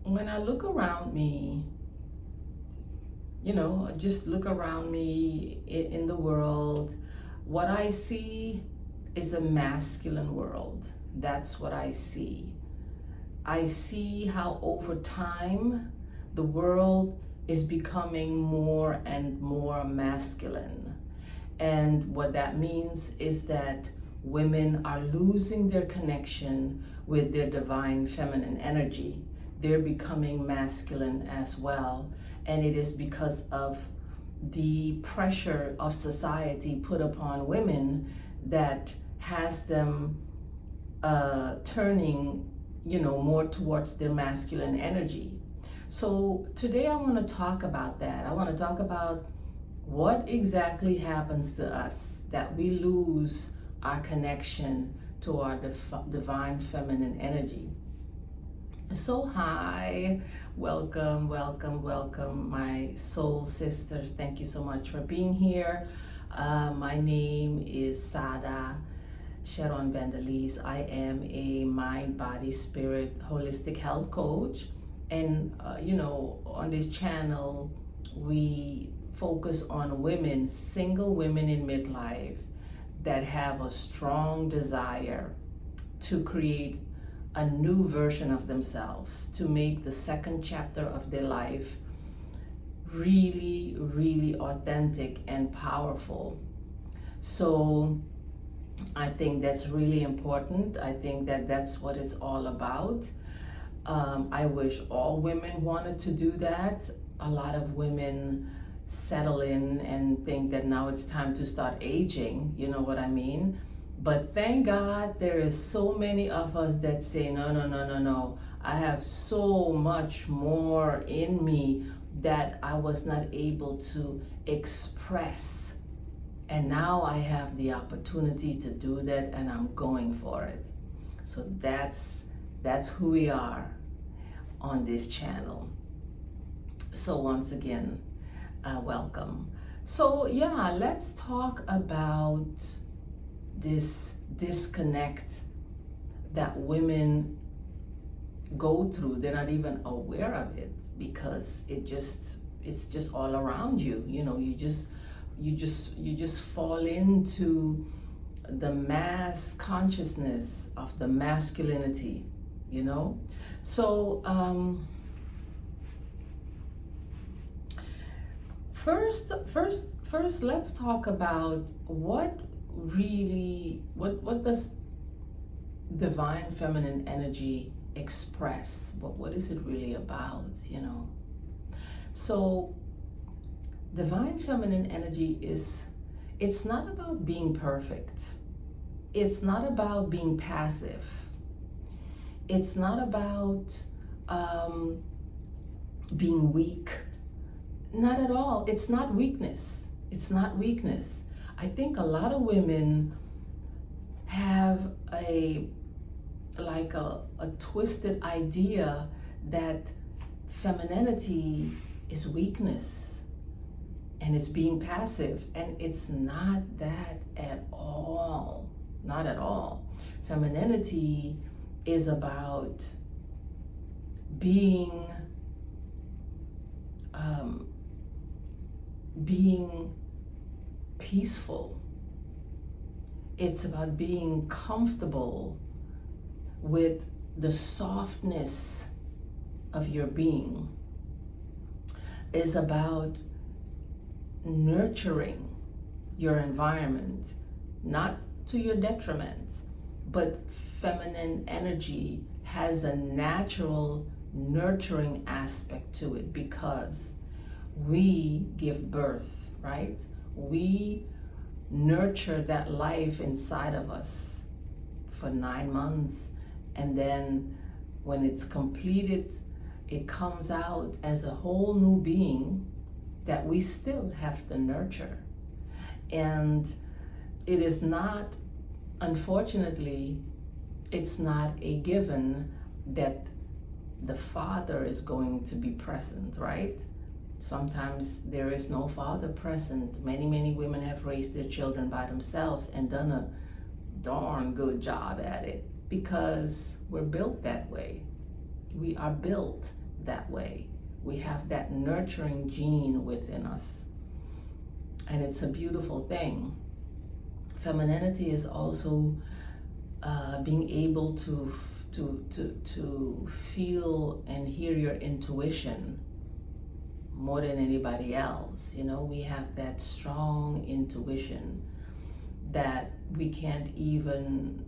when I look around me, just look around me in the world, what I see is a masculine world. That's what I see. I see how over time the world is becoming more and more masculine. And what that means is that women are losing their connection with their divine feminine energy. They're becoming masculine as well. And it is because of the pressure of society put upon women that has them turning, more towards their masculine energy. So today I want to talk about that. I want to talk about what exactly happens to us that we lose our connection to our divine feminine energy. So hi, welcome, welcome, welcome, my soul sisters. Thank you so much for being here. My name is Sada Sharon Vandelise. I am a mind, body, spirit, holistic health coach. And, on this channel, we focus on women, single women in midlife that have a strong desire to create a new version of themselves, to make the second chapter of their life really, really authentic and powerful. So I think that's really important. I think that that's what it's all about. I wish all women wanted to do that. A lot of women settle in and think that now it's time to start aging, you know what I mean? But thank God there is so many of us that say, no, no, no, no, no. I have so much more in me that I was not able to express. And now I have the opportunity to do that, and I'm going for it. So that's who we are on this channel. So once again, welcome. So yeah, let's talk about this disconnect that women go through. They're not even aware of it because it's just all around you. You just fall into the mass consciousness of the masculinity, So first, let's talk about what does divine feminine energy express? What is it really about, So divine feminine energy it's not about being perfect. It's not about being passive. It's not about being weak. Not at all. It's not weakness. It's not weakness. I think a lot of women have a twisted idea that femininity is weakness and it's being passive, and it's not that at all. Not at all. Femininity is about being peaceful. It's about being comfortable with the softness of your being. It's about nurturing your environment, not to your detriment, but feminine energy has a natural nurturing aspect to it because we give birth, right? We nurture that life inside of us for 9 months, and then when it's completed, it comes out as a whole new being that we still have to nurture. And it is not, unfortunately, it's not a given that the father is going to be present, right? Sometimes there is no father present. Many women have raised their children by themselves and done a darn good job at it because we're built that way. We are built that way. We have that nurturing gene within us, and it's a beautiful thing. Femininity is also being able to feel and hear your intuition more than anybody else. You know, we have that strong intuition that we can't even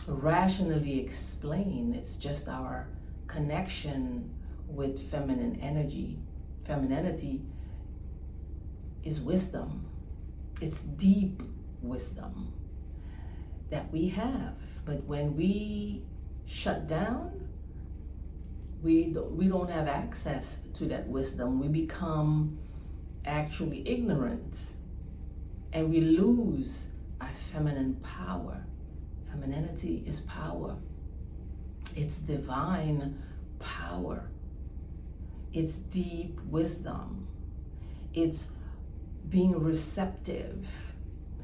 rationally explain. It's just our connection with feminine energy. Femininity is wisdom. It's deep wisdom that we have. But when we shut down, we don't have access to that wisdom. We become actually ignorant, and we lose our feminine power. Femininity is power. It's divine power. It's deep wisdom. It's being receptive.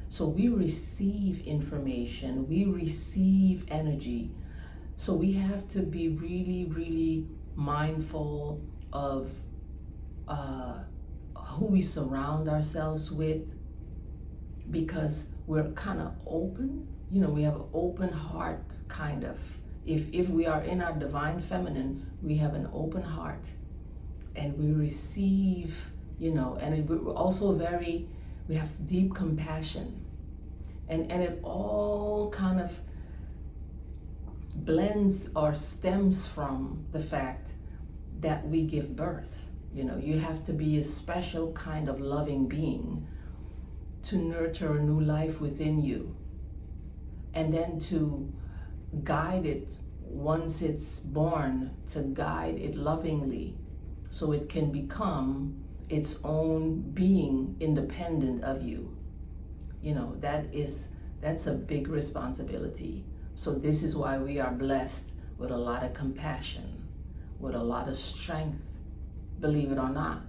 So we receive information, we receive energy. So we have to be really, really mindful of who we surround ourselves with, because we're kind of open. You know, we have an open heart, kind of. If we are in our divine feminine, we have an open heart, and we receive, you know, and we're also we have deep compassion, and it all kind of blends or stems from the fact that we give birth. You know, you have to be a special kind of loving being to nurture a new life within you, and then to guide it once it's born, to guide it lovingly so it can become its own being independent of you. You know, that's a big responsibility. So this is why we are blessed with a lot of compassion, with a lot of strength. Believe it or not,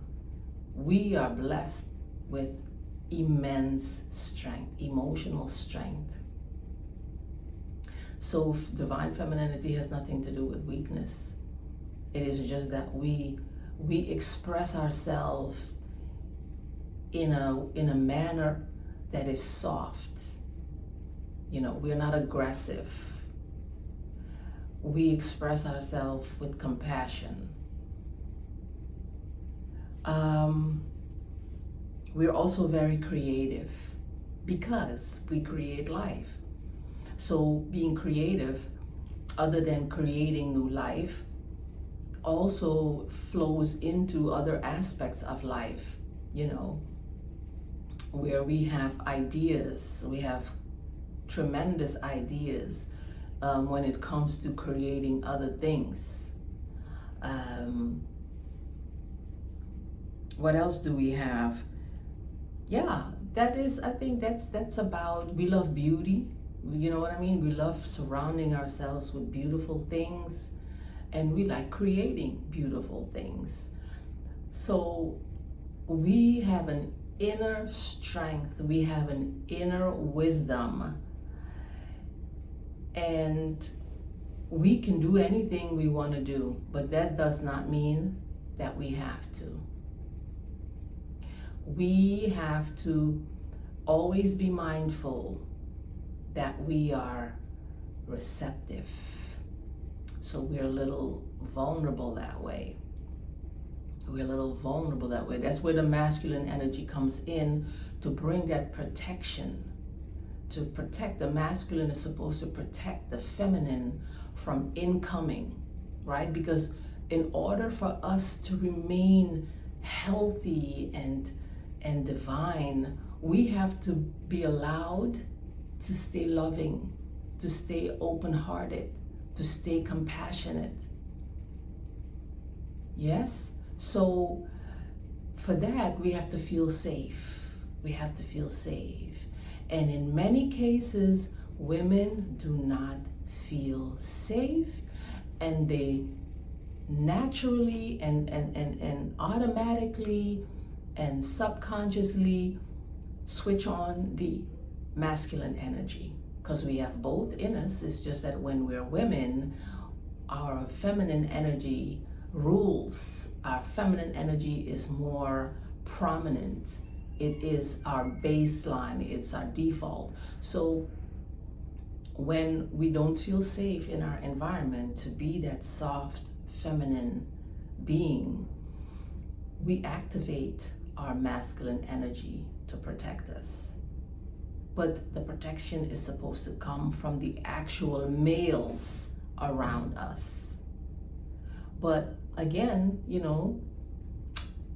we are blessed with immense strength, emotional strength. So divine femininity has nothing to do with weakness. It is just that we express ourselves in a manner that is soft. You know, we're not aggressive. We express ourselves with compassion. We're also very creative because we create life. So being creative, other than creating new life, also flows into other aspects of life, you know, where we have ideas, we have tremendous ideas when it comes to creating other things. What else do we have? Yeah, I think that's about, we love beauty. You know what I mean? We love surrounding ourselves with beautiful things, and we like creating beautiful things. So we have an inner strength, we have an inner wisdom, and we can do anything we want to do, but that does not mean that we have to. We have to always be mindful that we are receptive. So we're a little vulnerable that way. We're a little vulnerable that way. That's where the masculine energy comes in, to bring that protection. To protect, the masculine is supposed to protect the feminine from incoming, right? Because in order for us to remain healthy and divine, we have to be allowed to stay loving, to stay open-hearted, to stay compassionate. Yes? So for that, we have to feel safe. We have to feel safe. And in many cases, women do not feel safe, and they naturally and automatically and subconsciously switch on the masculine energy, because we have both in us. It's just that when we're women, our feminine energy rules. Our feminine energy is more prominent. It is our baseline, it's our default. So when we don't feel safe in our environment to be that soft feminine being, we activate our masculine energy to protect us. But the protection is supposed to come from the actual males around us. But again,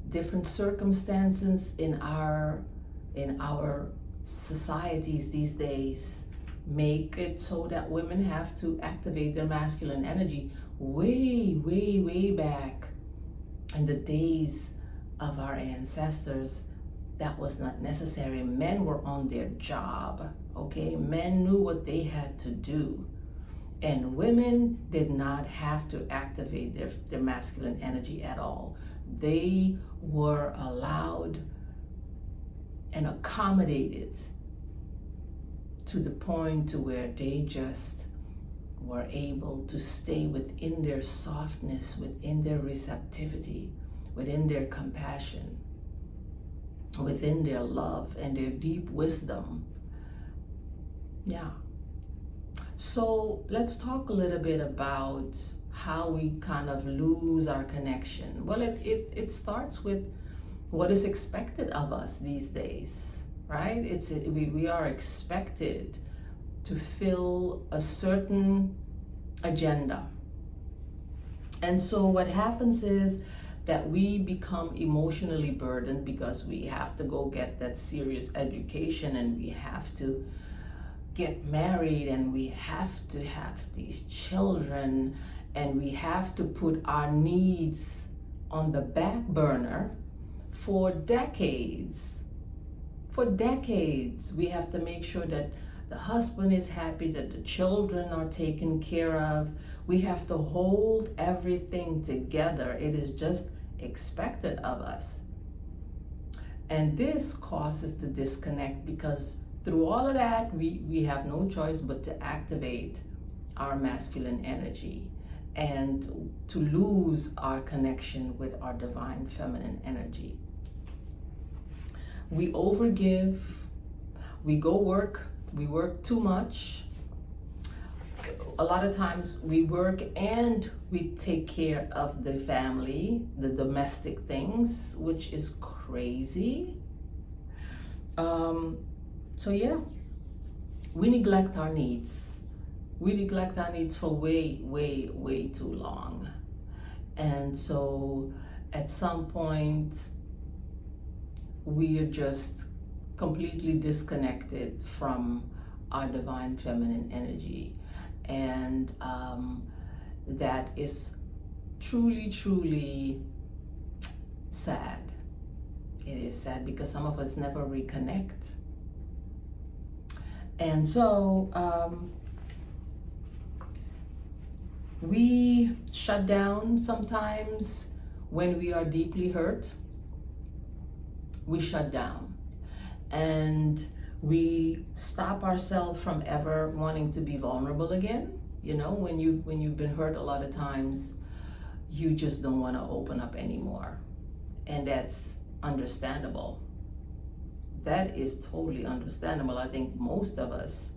different circumstances in our societies these days make it so that women have to activate their masculine energy. Way back in the days of our ancestors, that was not necessary. Men were on their job, okay? Men knew what they had to do. And women did not have to activate their masculine energy at all. They were allowed and accommodated to the point to where they just were able to stay within their softness, within their receptivity, within their compassion, within their love and their deep wisdom. Yeah. So let's talk a little bit about how we kind of lose our connection. Well, it starts with what is expected of us these days, right? We are expected to fill a certain agenda. And so what happens is that we become emotionally burdened because we have to go get that serious education, and we have to get married, and we have to have these children, and we have to put our needs on the back burner for decades. For decades, we have to make sure that the husband is happy, that the children are taken care of. We have to hold everything together. It is just expected of us. And this causes the disconnect, because through all of that, we have no choice but to activate our masculine energy and to lose our connection with our divine feminine energy. We overgive, we go work, we work too much. A lot of times we work and we take care of the family, the domestic things, which is crazy. So yeah, we neglect our needs. We neglect our needs for way too long. And so at some point, we are just completely disconnected from our divine feminine energy. And that is truly sad. It is sad because some of us never reconnect. And so we shut down sometimes when we are deeply hurt. We shut down and we stop ourselves from ever wanting to be vulnerable again. When you've been hurt a lot of times, you just don't want to open up anymore. And that's understandable. That is totally understandable. I think most of us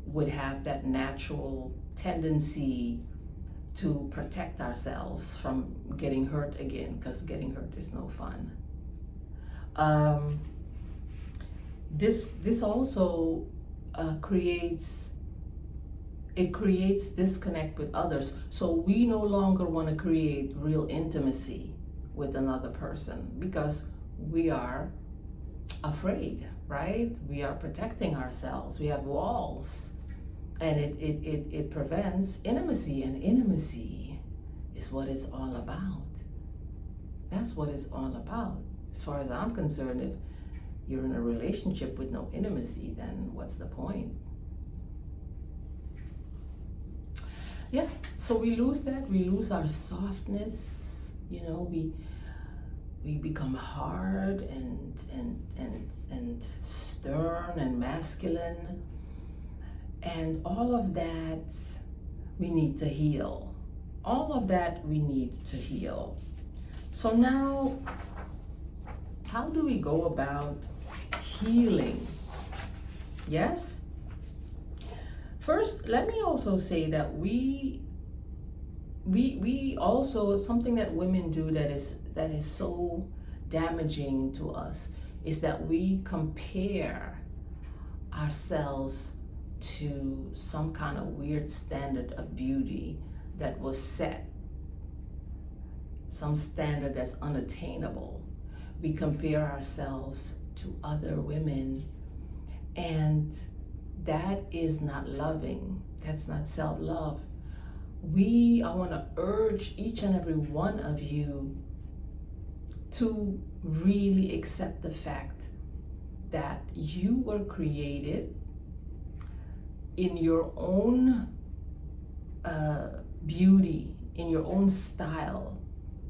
would have that natural tendency to protect ourselves from getting hurt again, because getting hurt is no fun. This also creates disconnect with others. So we no longer want to create real intimacy with another person because we are afraid, right? We are protecting ourselves. We have walls, and it prevents intimacy, and intimacy is what it's all about. That's what it's all about. As far as I'm concerned, if you're in a relationship with no intimacy, then what's the point? Yeah, so we lose that. We lose our softness. We become hard and stern and masculine, and all of that we need to heal. all of that we need to heal. So now, how do we go about healing? Yes? First, let me also say that we also, something that women do that is so damaging to us is that we compare ourselves to some kind of weird standard of beauty that was set, some standard that's unattainable. We compare ourselves to other women, and that is not loving. That's not self-love. I want to urge each and every one of you to really accept the fact that you were created in your own beauty, in your own style.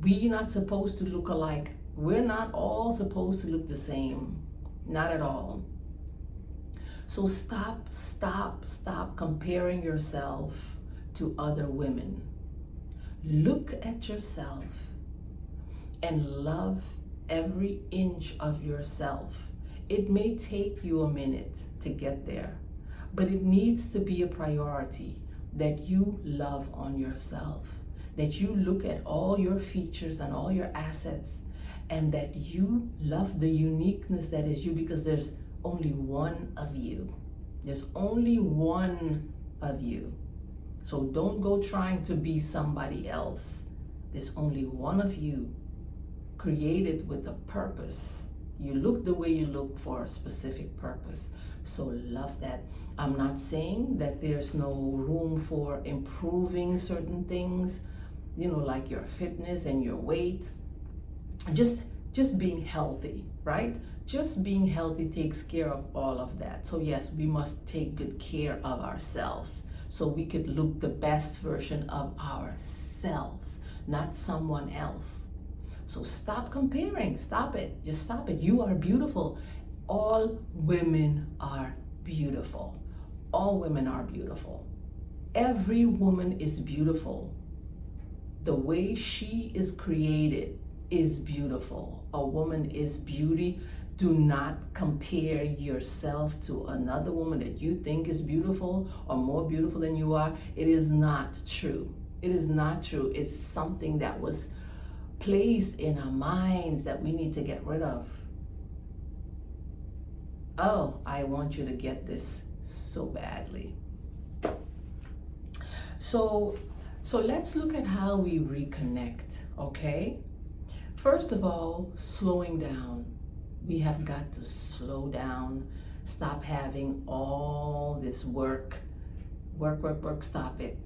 We're not supposed to look alike. We're not all supposed to look the same. Not at all. So stop comparing yourself to other women. Look at yourself and love every inch of yourself. It may take you a minute to get there, but it needs to be a priority that you love on yourself, that you look at all your features and all your assets, and that you love the uniqueness that is you, because there's only one of you. There's only one of you. So don't go trying to be somebody else. There's only one of you, created with a purpose. You look the way you look for a specific purpose. So love that. I'm not saying that there's no room for improving certain things, like your fitness and your weight. Just being healthy, right? Just being healthy takes care of all of that. So yes, we must take good care of ourselves so we could look the best version of ourselves, not someone else. So stop comparing. Stop it. Just stop it. You are beautiful. All women are beautiful. All women are beautiful. Every woman is beautiful. The way she is created is beautiful. A woman is beauty. Do not compare yourself to another woman that you think is beautiful or more beautiful than you are. It is not true. It is not true. It's something that was placed in our minds that we need to get rid of. Oh, I want you to get this so badly. So let's look at how we reconnect, okay? First of all, slowing down. We have got to slow down. Stop having all this work. Stop it.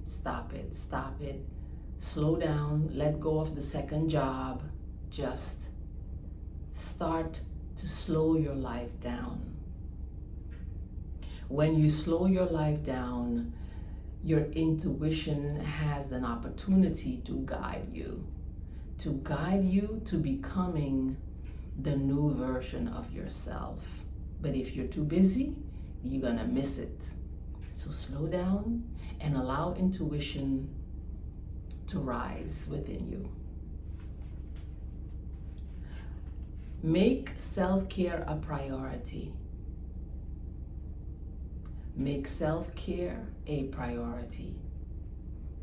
Slow down. Let go of the second job. Just start to slow your life down. When you slow your life down, your intuition has an opportunity to guide you to becoming the new version of yourself. But if you're too busy, you're gonna miss it. So slow down and allow intuition to rise within you. Make self-care a priority. Make self-care a priority.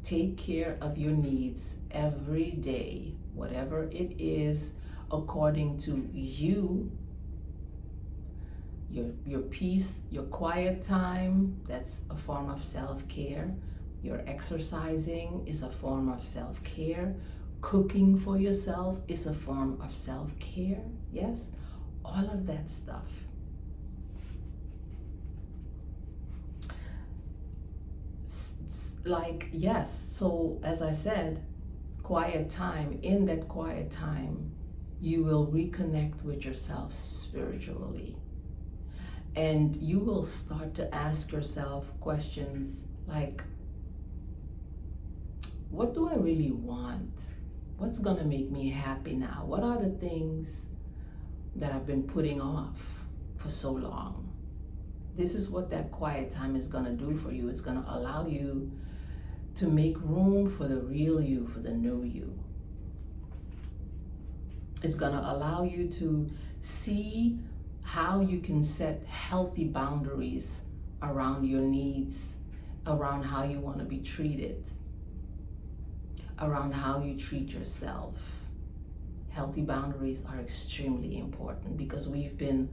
Take care of your needs every day, whatever it is, according to you. Your peace, your quiet time, that's a form of self-care. Your exercising is a form of self-care. Cooking for yourself is a form of self-care. Yes, all of that stuff. Yes, so as I said, quiet time. In that quiet time, you will reconnect with yourself spiritually. And you will start to ask yourself questions like, what do I really want? What's gonna make me happy now? What are the things that I've been putting off for so long? This is what that quiet time is gonna do for you. It's gonna allow you to make room for the real you, for the new you. It's going to allow you to see how you can set healthy boundaries around your needs, around how you want to be treated, around how you treat yourself. Healthy boundaries are extremely important because we've been,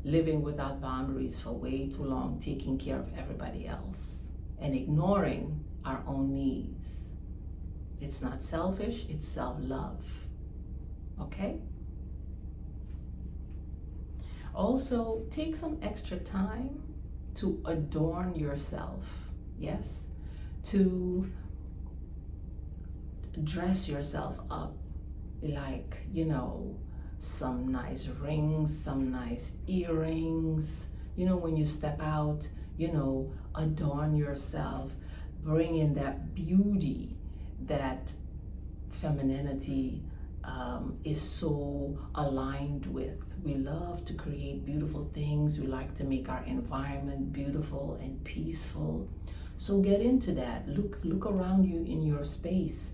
living without boundaries for way too long, taking care of everybody else and ignoring our own needs. It's not selfish, it's self-love. Okay? Also, take some extra time to adorn yourself. Yes? To dress yourself up, like, some nice rings, some nice earrings. When you step out, adorn yourself, bring in that beauty that femininity is so aligned with. We love to create beautiful things. We like to make our environment beautiful and peaceful. So get into that. Look around you in your space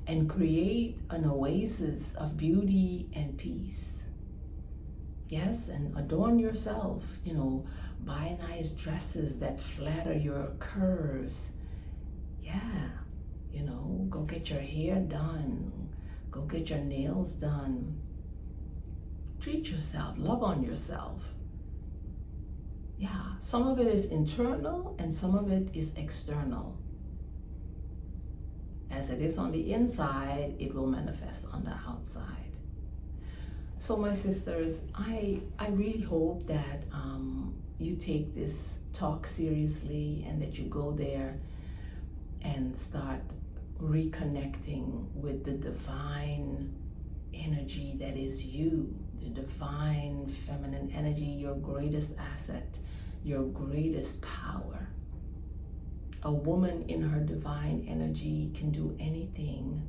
and create an oasis of beauty and peace. Yes, and adorn yourself. Buy nice dresses that flatter your curves. Yeah, go get your hair done. Go get your nails done. Treat yourself, love on yourself. Yeah, some of it is internal and some of it is external. As it is on the inside, it will manifest on the outside. So my sisters, I really hope that you take this talk seriously and that you go there and start reconnecting with the divine energy that is you, the divine feminine energy, your greatest asset, your greatest power. A woman in her divine energy can do anything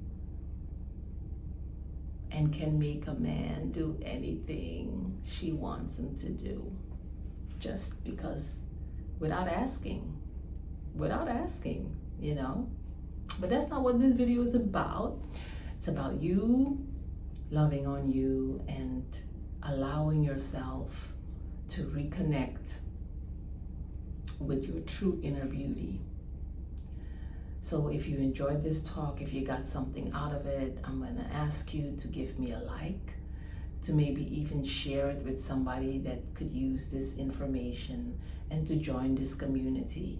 and can make a man do anything she wants him to do, just because, without asking, But that's not what this video is about. It's about you loving on you and allowing yourself to reconnect with your true inner beauty. So if you enjoyed this talk, if you got something out of it, I'm going to ask you to give me a like, to maybe even share it with somebody that could use this information, and to join this community.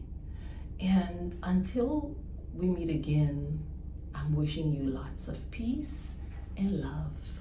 And until we meet again, I'm wishing you lots of peace and love.